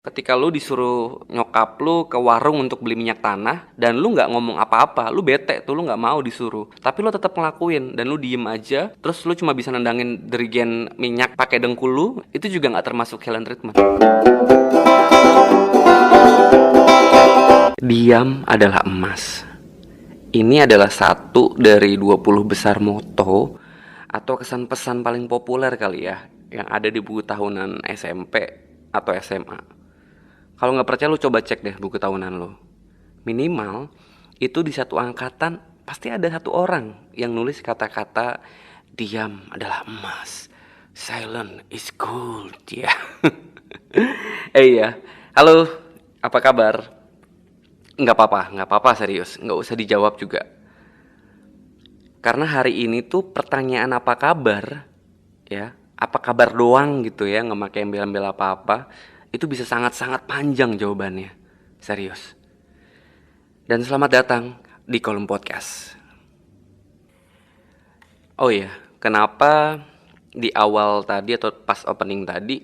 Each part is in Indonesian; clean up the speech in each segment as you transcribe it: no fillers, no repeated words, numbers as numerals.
Ketika lu disuruh nyokap lu ke warung untuk beli minyak tanah dan lu nggak ngomong apa-apa, lu bete tuh, lu nggak mau disuruh, tapi lu tetap ngelakuin dan lu diem aja, terus lu cuma bisa nendangin dirigen minyak pakai dengkul lu, itu juga nggak termasuk silent treatment. Diam adalah emas. Ini adalah satu dari 20 besar moto atau kesan pesan paling populer kali ya yang ada di buku tahunan SMP atau SMA. Kalau nggak percaya lu coba cek deh buku tahunan lo. Minimal itu di satu angkatan pasti ada satu orang yang nulis kata-kata diam adalah emas. Silent is gold ya. Iya. Halo, apa kabar? Nggak apa-apa serius. Nggak usah dijawab juga. Karena hari ini tuh pertanyaan apa kabar, ya, apa kabar doang gitu ya, nggak pakai embel-embel apa-apa, itu bisa sangat-sangat panjang jawabannya, serius. Dan selamat datang di kolom podcast. Oh iya, kenapa di awal tadi atau pas opening tadi,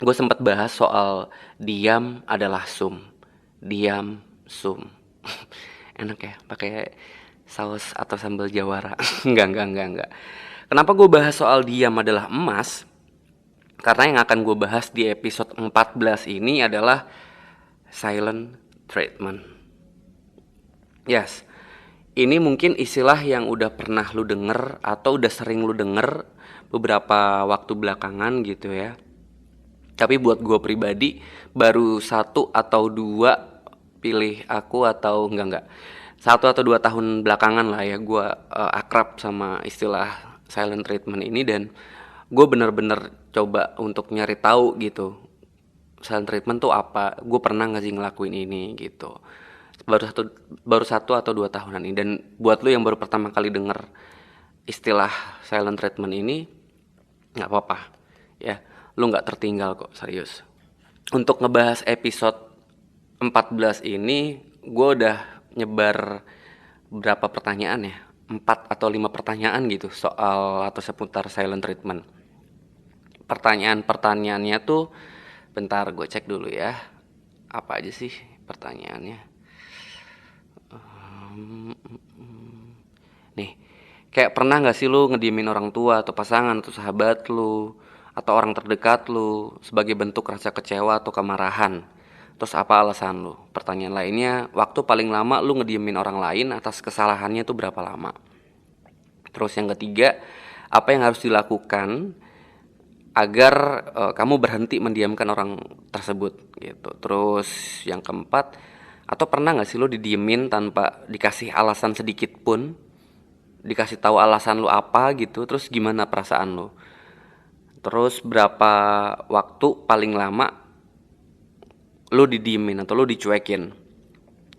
gue sempat bahas soal diam adalah sum, diam sum. Enak ya, pakai saus atau sambal jawara. Enggak. Kenapa gue bahas soal diam adalah emas? Karena yang akan gue bahas di episode 14 ini adalah silent treatment. Yes, ini mungkin istilah yang udah pernah lu denger atau udah sering lu denger beberapa waktu belakangan gitu ya. Tapi buat gue pribadi baru 1 atau 2, pilih aku atau enggak 1 atau 2 tahun belakangan lah ya gue akrab sama istilah silent treatment ini, dan gue bener-bener coba untuk nyari tahu gitu silent treatment tuh apa, gue pernah nggak sih ngelakuin ini gitu. Baru 1 atau 2 tahunan ini, dan buat lu yang baru pertama kali denger istilah silent treatment ini, nggak apa-apa ya, lu nggak tertinggal kok, serius. Untuk ngebahas episode 14 ini, gue udah nyebar berapa pertanyaan ya, 4 atau 5 pertanyaan gitu soal atau seputar silent treatment. Pertanyaan-pertanyaannya tuh, bentar gue cek dulu ya, apa aja sih pertanyaannya. Nih, kayak pernah gak sih lu ngediemin orang tua atau pasangan atau sahabat lu atau orang terdekat lu sebagai bentuk rasa kecewa atau kemarahan? Terus apa alasan lu? Pertanyaan lainnya, waktu paling lama lu ngediemin orang lain atas kesalahannya tuh berapa lama? Terus yang ketiga, apa yang harus dilakukan agar kamu berhenti mendiamkan orang tersebut gitu. Terus yang keempat, atau pernah nggak sih lo didiemin tanpa dikasih alasan sedikit pun, dikasih tahu alasan lo apa gitu, terus gimana perasaan lo? Terus berapa waktu paling lama lo didiemin atau lo dicuekin?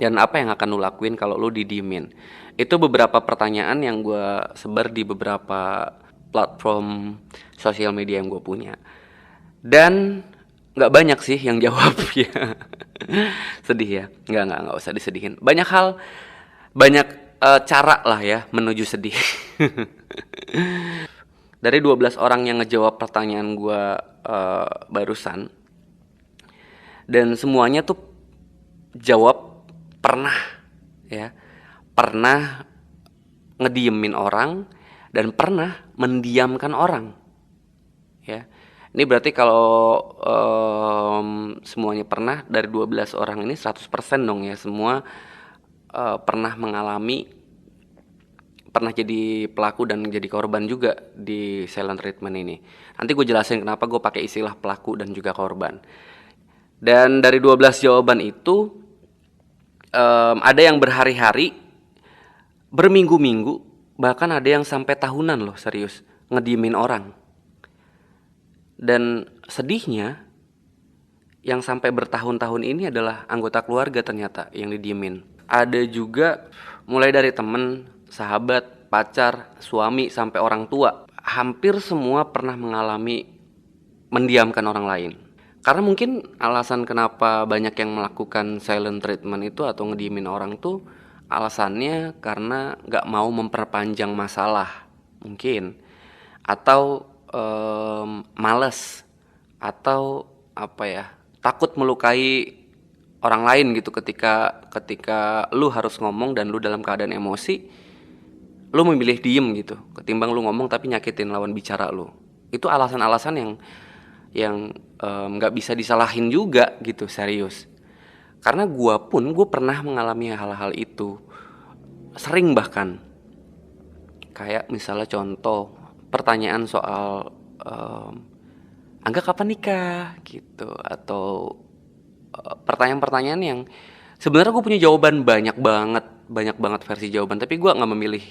Dan apa yang akan lo lakuin kalau lo didiemin? Itu beberapa pertanyaan yang gue sebar di beberapa platform sosial media yang gue punya. Dan nggak banyak sih yang jawab ya. Sedih ya. Nggak usah disedihin. Banyak hal, banyak cara lah ya menuju sedih. Dari 12 orang yang ngejawab pertanyaan gue barusan, dan semuanya tuh jawab pernah ya, pernah ngediemin orang dan pernah mendiamkan orang ya. Ini berarti kalau semuanya pernah, dari 12 orang ini 100% dong ya, semua pernah mengalami, pernah jadi pelaku dan jadi korban juga di silent treatment ini. Nanti gue jelasin kenapa gue pakai istilah pelaku dan juga korban. Dan dari 12 jawaban itu, ada yang berhari-hari, berminggu-minggu, bahkan ada yang sampai tahunan loh, serius, ngediemin orang. Dan sedihnya, yang sampai bertahun-tahun ini adalah anggota keluarga ternyata yang didiemin. Ada juga mulai dari temen, sahabat, pacar, suami, sampai orang tua. Hampir semua pernah mengalami mendiamkan orang lain. Karena mungkin alasan kenapa banyak yang melakukan silent treatment itu atau ngediemin orang tuh, alasannya karena gak mau memperpanjang masalah mungkin, atau males, atau apa ya, takut melukai orang lain gitu ketika ketika lu harus ngomong dan lu dalam keadaan emosi, lu memilih diem gitu ketimbang lu ngomong tapi nyakitin lawan bicara lu. Itu alasan-alasan yang nggak bisa disalahin juga gitu, serius. Karena gue pernah mengalami hal-hal itu, sering bahkan. Kayak misalnya contoh pertanyaan soal Angga kapan nikah gitu, atau pertanyaan-pertanyaan yang sebenarnya gue punya jawaban banyak banget versi jawaban, tapi gue nggak memilih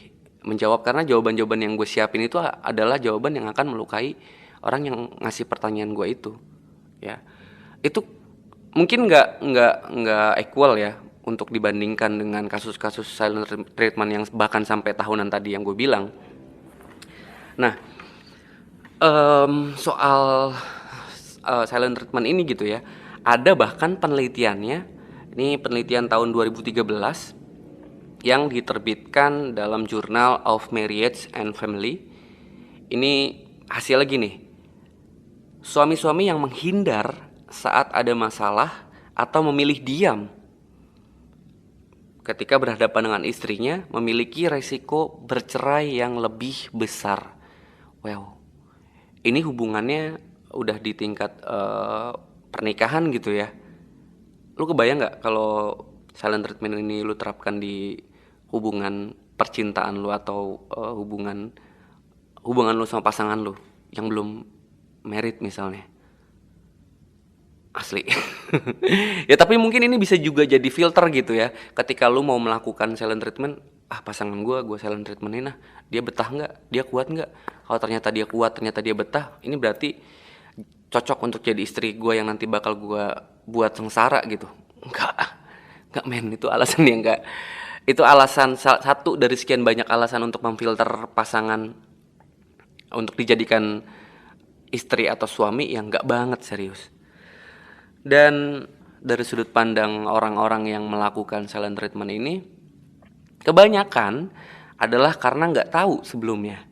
menjawab karena jawaban-jawaban yang gue siapin itu adalah jawaban yang akan melukai orang yang ngasih pertanyaan gue itu, ya. Itu mungkin nggak equal ya untuk dibandingkan dengan kasus-kasus silent treatment yang bahkan sampai tahunan tadi yang gue bilang. Nah, soal silent treatment ini gitu ya, ada bahkan penelitiannya. Ini penelitian tahun 2013 yang diterbitkan dalam Journal of Marriage and Family. Ini hasilnya gini, suami-suami yang menghindar saat ada masalah atau memilih diam ketika berhadapan dengan istrinya memiliki resiko bercerai yang lebih besar. Wow, ini hubungannya udah di tingkat pernikahan gitu ya. Lu kebayang nggak kalau silent treatment ini lu terapkan di hubungan percintaan lu atau hubungan hubungan lu sama pasangan lu yang belum married misalnya? Asli. Ya tapi mungkin ini bisa juga jadi filter gitu ya. Ketika lu mau melakukan silent treatment, pasangan gue silent treatmentin, dia betah nggak? Dia kuat nggak? Kalau ternyata dia kuat, ternyata dia betah, ini berarti cocok untuk jadi istri gue yang nanti bakal gue buat sengsara gitu. Enggak men, itu alasan yang enggak. Itu alasan satu dari sekian banyak alasan untuk memfilter pasangan untuk dijadikan istri atau suami yang enggak banget, serius. Dan dari sudut pandang orang-orang yang melakukan silent treatment ini, kebanyakan adalah karena nggak tahu sebelumnya.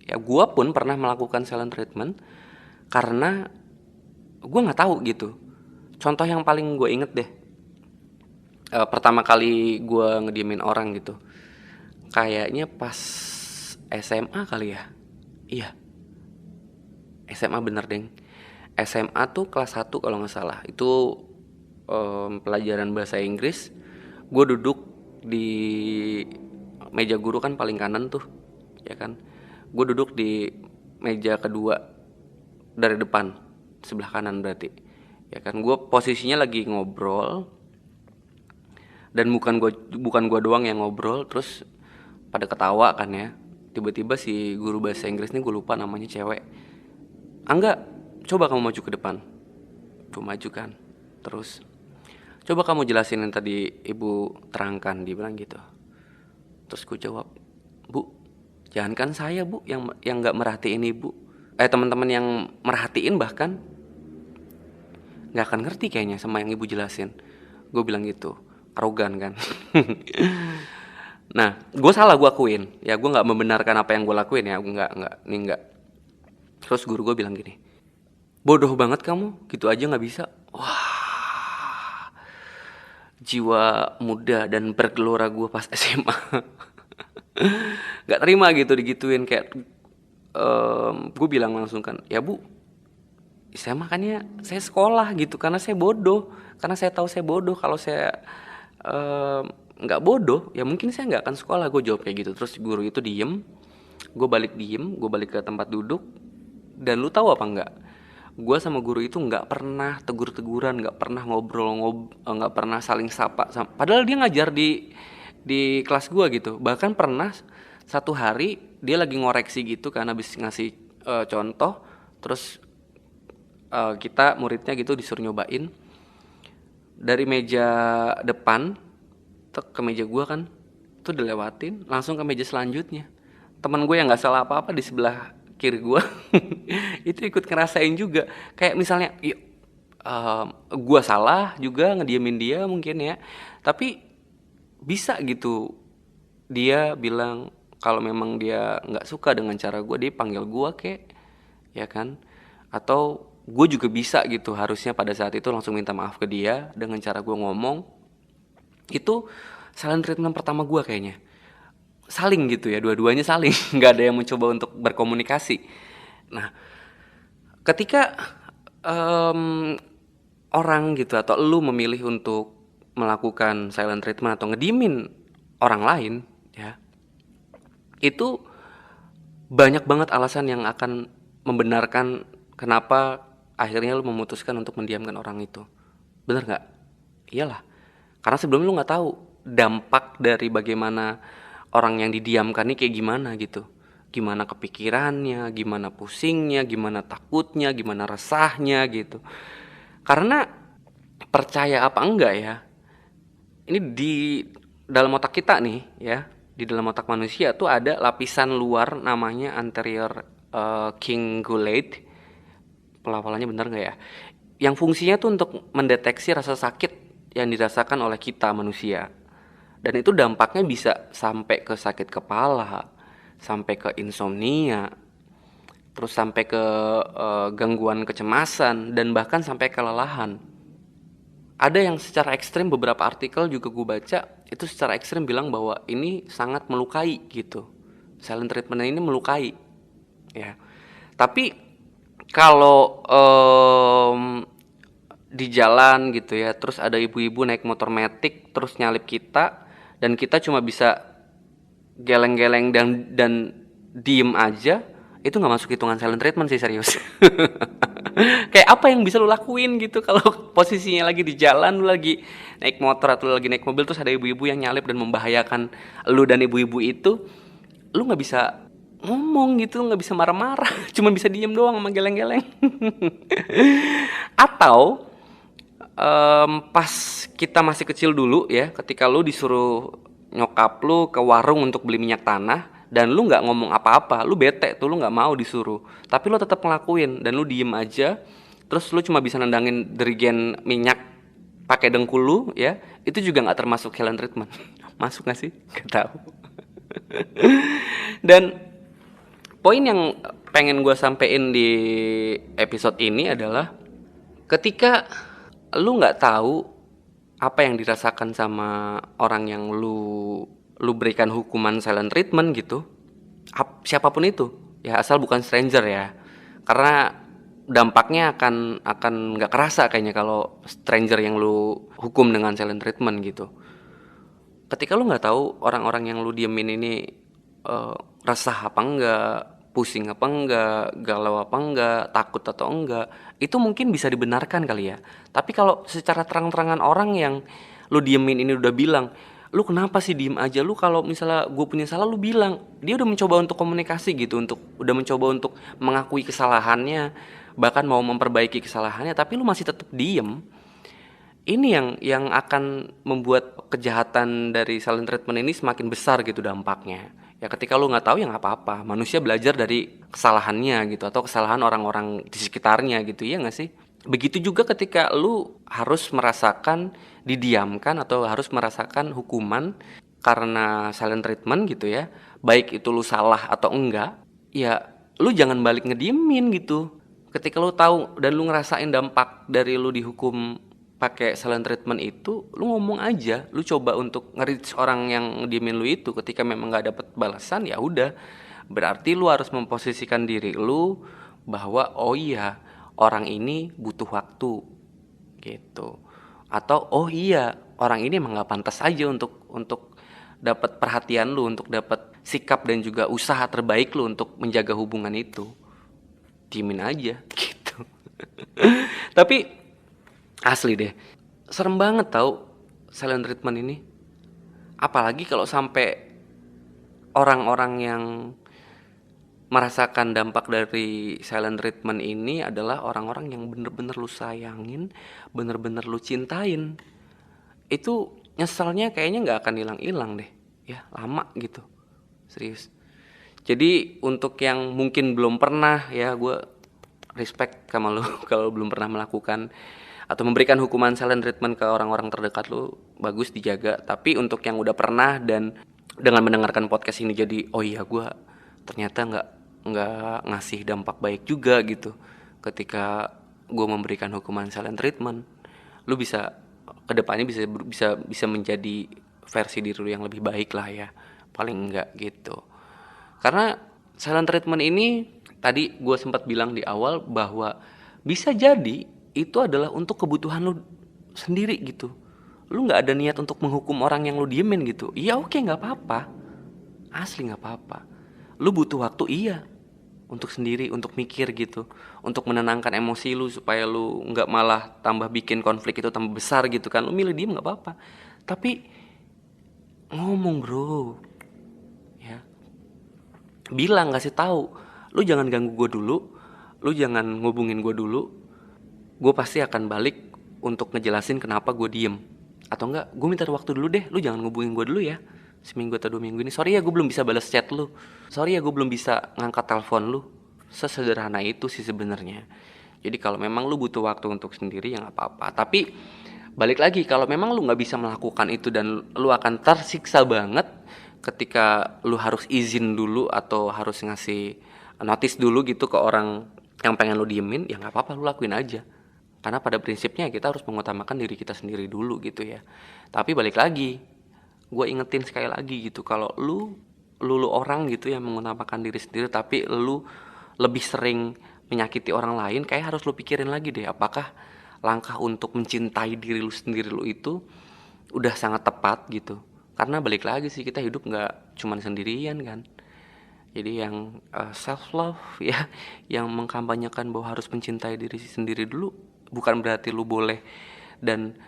Ya, gue pun pernah melakukan silent treatment karena gue nggak tahu gitu. Contoh yang paling gue inget deh, pertama kali gue ngediemin orang gitu, kayaknya pas SMA kali ya. Iya, SMA bener deng. SMA tuh kelas 1 kalau nggak salah. Itu pelajaran bahasa Inggris. Gue duduk di meja guru kan paling kanan tuh, ya kan. Gue duduk di meja kedua dari depan, sebelah kanan berarti. Ya kan, gue posisinya lagi ngobrol. Dan bukan gue doang yang ngobrol, terus pada ketawa kan ya. Tiba-tiba si guru bahasa Inggris nih, gue lupa namanya, cewek. Angga, coba kamu maju ke depan. Gue maju kan. Terus, coba kamu jelasin yang tadi ibu terangkan, dia bilang gitu. Terus gue jawab, Bu, jangankan saya bu yang nggak merhatiin ibu, teman-teman yang merhatiin bahkan nggak akan ngerti kayaknya sama yang ibu jelasin. Gue bilang gitu, arogan kan. Nah, gue salah, gue akuin. Ya, gue nggak membenarkan apa yang gue lakuin ya, ini nggak. Terus guru gue bilang gini, bodoh banget kamu, gitu aja nggak bisa. Wah, jiwa muda dan bergelora gue pas SMA. Nggak terima gitu digituin, kayak gue bilang langsung kan, ya bu, saya makanya saya sekolah gitu karena saya bodoh, karena saya tahu saya bodoh. Kalau saya nggak bodoh ya mungkin saya nggak akan sekolah, gue jawab kayak gitu. Terus guru itu diem, gue balik ke tempat duduk. Dan lu tahu apa nggak, gue sama guru itu nggak pernah tegur-teguran, nggak pernah nggak pernah saling sapa, padahal dia ngajar di kelas gue gitu. Bahkan pernah satu hari dia lagi ngoreksi gitu kan, habis ngasih contoh. Terus kita muridnya gitu disuruh nyobain dari meja depan ke meja gue kan, tuh dilewatin langsung ke meja selanjutnya. Teman gue yang nggak salah apa-apa di sebelah kiri gue itu ikut ngerasain juga. Kayak misalnya gue salah juga ngediemin dia mungkin ya, tapi bisa gitu dia bilang kalau memang dia nggak suka dengan cara gue, dia panggil gue kek, ya kan. Atau gue juga bisa gitu harusnya pada saat itu langsung minta maaf ke dia dengan cara gue ngomong. Itu silent treatment pertama gue kayaknya. Saling gitu ya, dua-duanya saling. Nggak ada yang mencoba untuk berkomunikasi. Nah, ketika em, orang gitu atau lu memilih untuk melakukan silent treatment atau ngedimin orang lain, ya, itu banyak banget alasan yang akan membenarkan kenapa akhirnya lu memutuskan untuk mendiamkan orang itu. Bener nggak? Iyalah. Karena sebelumnya lu nggak tahu dampak dari bagaimana orang yang didiamkan ini kayak gimana gitu. Gimana kepikirannya, gimana pusingnya, gimana takutnya, gimana resahnya gitu. Karena percaya apa enggak ya, ini di dalam otak kita nih ya, di dalam otak manusia tuh ada lapisan luar namanya anterior cingulate. Pelafalannya bener nggak ya? Yang fungsinya tuh untuk mendeteksi rasa sakit yang dirasakan oleh kita manusia. Dan itu dampaknya bisa sampai ke sakit kepala, sampai ke insomnia, terus sampai ke gangguan kecemasan, dan bahkan sampai kelelahan. Ada yang secara ekstrim, beberapa artikel juga gue baca itu secara ekstrim bilang bahwa ini sangat melukai gitu. Silent treatment ini melukai, ya. Tapi kalau di jalan gitu ya, terus ada ibu-ibu naik motor metik terus nyalip kita, dan kita cuma bisa geleng-geleng dan diem aja, itu nggak masuk hitungan silent treatment sih, serius. Kayak apa yang bisa lu lakuin gitu kalau posisinya lagi di jalan, lu lagi naik motor atau lu lagi naik mobil terus ada ibu-ibu yang nyalip dan membahayakan lu dan ibu-ibu itu, lu nggak bisa ngomong gitu, nggak bisa marah-marah, cuma bisa diem doang sama geleng-geleng. Atau pas kita masih kecil dulu ya, ketika lu disuruh nyokap lu ke warung untuk beli minyak tanah dan lu nggak ngomong apa-apa, lu bete tuh, lu nggak mau disuruh, tapi lu tetap ngelakuin dan lu diem aja, terus lu cuma bisa nendangin dirigen minyak pakai dengkul lu ya, itu juga nggak termasuk silent treatment. Masuk nggak sih? Gak tahu. Dan poin yang pengen gue sampein di episode ini adalah ketika lu nggak tahu apa yang dirasakan sama orang yang lu berikan hukuman silent treatment gitu, siapapun itu ya, asal bukan stranger ya, karena dampaknya akan nggak kerasa kayaknya kalau stranger yang lu hukum dengan silent treatment gitu. Ketika lu nggak tahu orang-orang yang lu diemin ini eh, resah apa enggak, pusing apa enggak, galau apa enggak, takut atau enggak, itu mungkin bisa dibenarkan kali ya. Tapi kalau secara terang-terangan orang yang lu diemin ini udah bilang, lu kenapa sih diem aja, lu kalau misalnya gue punya salah lu bilang, dia udah mencoba untuk komunikasi gitu, udah mencoba untuk mengakui kesalahannya, bahkan mau memperbaiki kesalahannya, tapi lu masih tetap diem. Ini yang akan membuat kejahatan dari silent treatment ini semakin besar gitu dampaknya. Ya ketika lu nggak tahu ya nggak apa-apa. Manusia belajar dari kesalahannya gitu, atau kesalahan orang-orang di sekitarnya gitu, ya nggak sih? Begitu juga ketika lu harus merasakan didiamkan atau harus merasakan hukuman karena silent treatment gitu ya. Baik itu lu salah atau enggak, ya lu jangan balik ngediemin gitu. Ketika lu tahu dan lu ngerasain dampak dari lu dihukum pakai silent treatment itu, lu ngomong aja, lu coba untuk nge-reach orang yang diemin lu itu. Ketika memang nggak dapet balasan, ya udah, berarti lu harus memposisikan diri lu bahwa oh iya, orang ini butuh waktu gitu, atau oh iya, orang ini emang nggak pantas aja untuk dapat perhatian lu, untuk dapat sikap dan juga usaha terbaik lu untuk menjaga hubungan itu. Diemin aja gitu. Tapi asli deh, serem banget tau silent treatment ini. Apalagi kalau sampai orang-orang yang merasakan dampak dari silent treatment ini adalah orang-orang yang bener-bener lu sayangin, bener-bener lu cintain. Itu nyeselnya kayaknya gak akan hilang-hilang deh. Ya, lama gitu. Serius. Jadi untuk yang mungkin belum pernah, ya gue respect sama lu kalau belum pernah melakukan atau memberikan hukuman silent treatment ke orang-orang terdekat lu, bagus dijaga. Tapi untuk yang udah pernah dan dengan mendengarkan podcast ini jadi oh iya, gue ternyata nggak ngasih dampak baik juga gitu ketika gue memberikan hukuman silent treatment, lu bisa kedepannya bisa menjadi versi diri lu yang lebih baik lah ya, paling enggak gitu. Karena silent treatment ini tadi gue sempat bilang di awal bahwa bisa jadi itu adalah untuk kebutuhan lu sendiri gitu. Lu nggak ada niat untuk menghukum orang yang lu diemin gitu. Iya oke, nggak apa-apa, asli nggak apa-apa. Lu butuh waktu, iya, untuk sendiri, untuk mikir gitu, untuk menenangkan emosi lu supaya lu nggak malah tambah bikin konflik itu tambah besar gitu kan. Lu milih diem nggak apa-apa, tapi ngomong bro, ya, bilang, kasih tahu, lu jangan ganggu gue dulu, lu jangan ngubungin gue dulu, gue pasti akan balik untuk ngejelasin kenapa gue diem. Atau enggak, gue minta waktu dulu deh, lu jangan ngubungin gue dulu ya, seminggu atau 2 minggu ini. Sorry ya gue belum bisa balas chat lu, sorry ya gue belum bisa ngangkat telepon lu. Sesederhana itu sih sebenarnya. Jadi kalau memang lu butuh waktu untuk sendiri ya nggak apa-apa. Tapi balik lagi, kalau memang lu nggak bisa melakukan itu dan lu akan tersiksa banget ketika lu harus izin dulu atau harus ngasih notice dulu gitu ke orang yang pengen lu diemin, ya nggak apa-apa, lu lakuin aja. Karena pada prinsipnya kita harus mengutamakan diri kita sendiri dulu gitu ya. Tapi balik lagi, gue ingetin sekali lagi gitu, kalau lu orang gitu yang mengutamakan diri sendiri tapi lu lebih sering menyakiti orang lain, kayak harus lu pikirin lagi deh, apakah langkah untuk mencintai diri lu sendiri lu itu udah sangat tepat gitu. Karena balik lagi sih, kita hidup nggak cuma sendirian kan. Jadi yang self love ya, yang mengkampanyekan bahwa harus mencintai diri sendiri dulu, bukan berarti lu boleh dan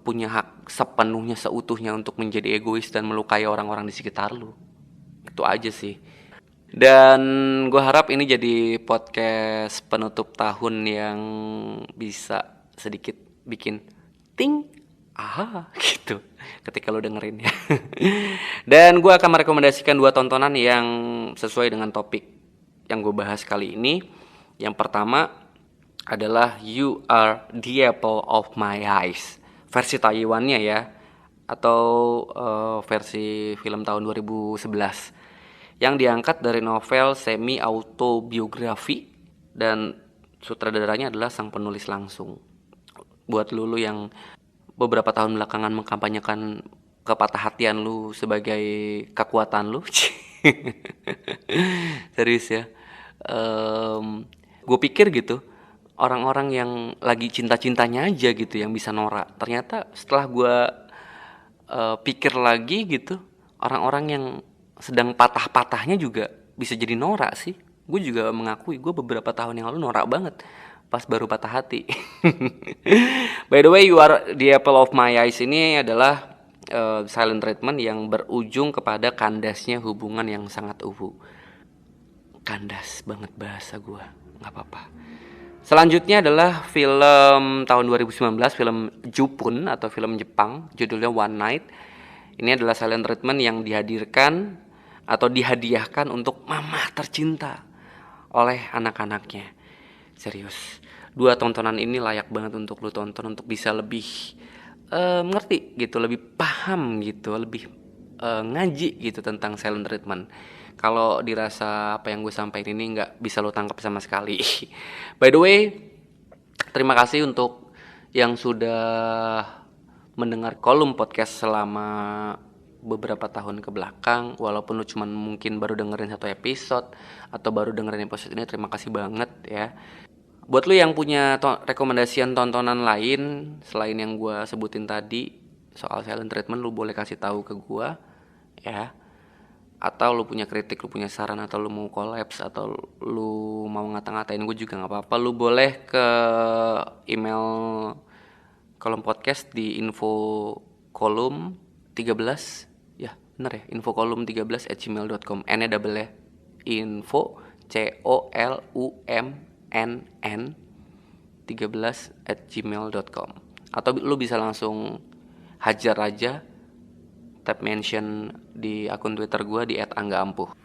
punya hak sepenuhnya seutuhnya untuk menjadi egois dan melukai orang-orang di sekitar lu. Itu aja sih. Dan gue harap ini jadi podcast penutup tahun yang bisa sedikit bikin ting, aha gitu ketika lo dengerin ya. Dan gue akan merekomendasikan 2 tontonan yang sesuai dengan topik yang gue bahas kali ini. Yang pertama adalah You Are the Apple of My Eyes, versi Taiwannya ya, atau versi film tahun 2011, yang diangkat dari novel semi autobiografi dan sutradaranya adalah sang penulis langsung. Buat lu yang beberapa tahun belakangan mengkampanyekan kepatah hatian lu sebagai kekuatan lu, serius ya. Gue pikir gitu, orang-orang yang lagi cinta-cintanya aja gitu yang bisa norak. Ternyata setelah gue pikir lagi gitu, orang-orang yang sedang patah-patahnya juga bisa jadi norak sih. Gue juga mengakui, gue beberapa tahun yang lalu norak banget pas baru patah hati. By the way, You Are the Apple of My Eyes ini adalah silent treatment yang berujung kepada kandasnya hubungan yang sangat uhu. Kandas banget bahasa gue, gak apa-apa. Selanjutnya adalah film tahun 2019, film Jupun atau film Jepang, judulnya One Night. Ini adalah silent treatment yang dihadirkan atau dihadiahkan untuk mama tercinta oleh anak-anaknya. Serius, 2 tontonan ini layak banget untuk lu tonton, untuk bisa lebih ngerti gitu, lebih paham gitu, lebih ngaji gitu tentang silent treatment. Kalau dirasa apa yang gue sampaikan ini nggak bisa lo tangkap sama sekali. By the way, terima kasih untuk yang sudah mendengar kolom podcast selama beberapa tahun ke belakang. Walaupun lo cuma mungkin baru dengerin 1 episode atau baru dengerin episode ini, terima kasih banget ya. Buat lo yang punya rekomendasian tontonan lain selain yang gue sebutin tadi soal silent treatment, lo boleh kasih tahu ke gue ya. Atau lu punya kritik, lu punya saran, atau lu mau kolaps, atau lu mau ngata-ngatain gue juga gak apa-apa. Lu boleh ke email kolom podcast di infokolom 13, ya bener ya, infokolom13@gmail.com. N-nya double ya, info COLUMNN 13@gmail.com. Atau lu bisa langsung hajar aja, tap mention di akun Twitter gue di @anggaampuh.